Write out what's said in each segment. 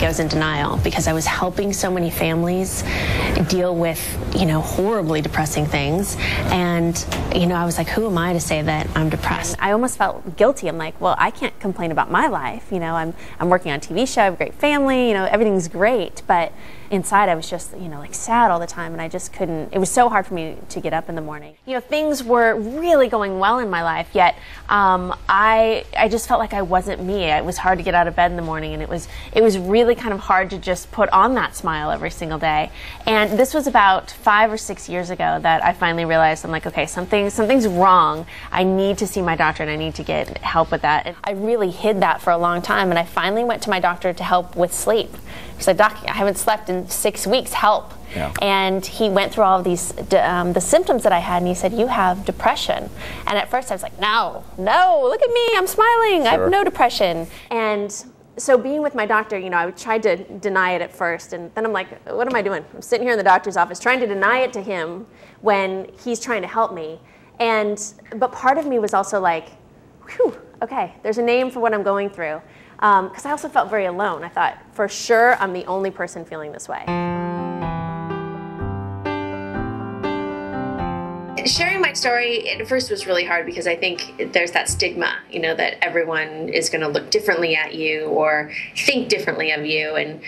I was in denial because I was helping so many families deal with, horribly depressing things. And, I was like, who am I to say that I'm depressed? I almost felt guilty. I'm like, well, I can't complain about my life. I'm working on a TV show, I have a great family, everything's great. But inside I was just, like sad all the time, and I just couldn't, it was so hard for me to get up in the morning. Things were really going well in my life, yet I just felt like I wasn't me. It was hard to get out of bed in the morning, and it was really kind of hard to just put on that smile every single day. And this was about 5 or 6 years ago that I finally realized, I'm like, okay, something's wrong. I need to see my doctor, and I need to get help with that. And I really hid that for a long time, and I finally went to my doctor to help with sleep. He said, Doc, I haven't slept in 6 weeks, help. Yeah. And he went through all of these, the symptoms that I had, and he said, you have depression. And at first I was like, no, look at me, I'm smiling, Sure. I have no depression. And so being with my doctor, I tried to deny it at first, and then I'm like, what am I doing? I'm sitting here in the doctor's office trying to deny it to him when he's trying to help me. But part of me was also like, whew, okay, there's a name for what I'm going through. Because I also felt very alone. I thought, for sure, I'm the only person feeling this way. Sharing my story at first was really hard because I think there's that stigma, that everyone is going to look differently at you or think differently of you. And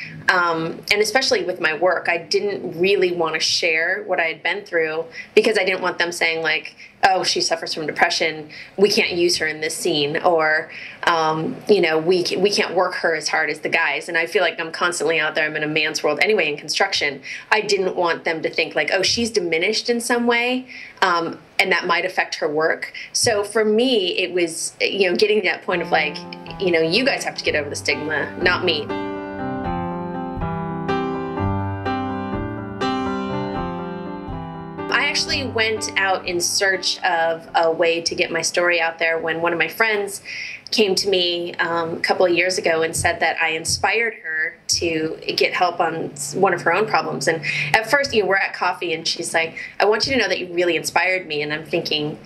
especially with my work, I didn't really want to share what I had been through because I didn't want them saying like, oh, she suffers from depression, we can't use her in this scene, or, we can't work her as hard as the guys. And I feel like I'm constantly out there. I'm in a man's world anyway in construction. I didn't want them to think like, oh, she's diminished in some way, and that might affect her work. So for me, it was, getting to that point of like, you guys have to get over the stigma, not me. I actually went out in search of a way to get my story out there when one of my friends came to me a couple of years ago and said that I inspired her to get help on one of her own problems. And at first, we're at coffee and she's like, I want you to know that you really inspired me. And I'm thinking,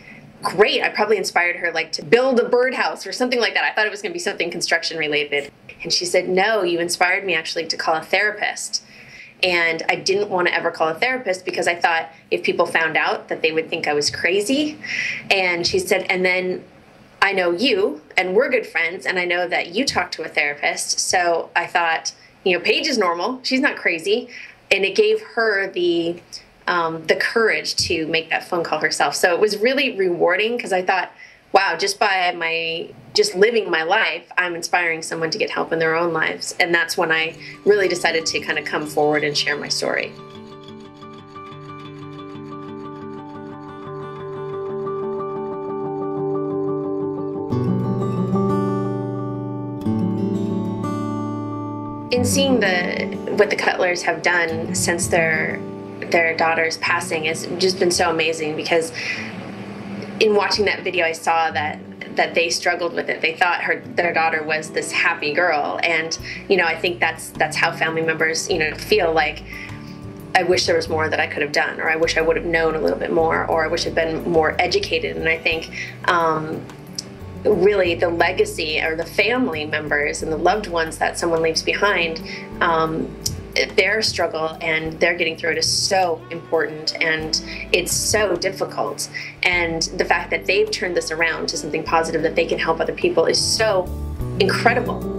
great, I probably inspired her like to build a birdhouse or something like that. I thought it was going to be something construction related. And she said, no, you inspired me actually to call a therapist. And I didn't want to ever call a therapist because I thought if people found out that they would think I was crazy. And she said, and then I know you and we're good friends and I know that you talk to a therapist. So I thought, Paige is normal. She's not crazy. And it gave her the courage to make that phone call herself. So it was really rewarding because I thought, wow, just by just living my life, I'm inspiring someone to get help in their own lives. And that's when I really decided to kind of come forward and share my story. In seeing what the Cutlers have done since their daughter's passing has just been so amazing because in watching that video, I saw that they struggled with it. They thought their daughter was this happy girl, and I think that's how family members feel like. I wish there was more that I could have done, or I wish I would have known a little bit more, or I wish I'd been more educated. And I think really the legacy or the family members and the loved ones that someone leaves behind, their struggle and their getting through it is so important and it's so difficult. And the fact that they've turned this around to something positive that they can help other people is so incredible.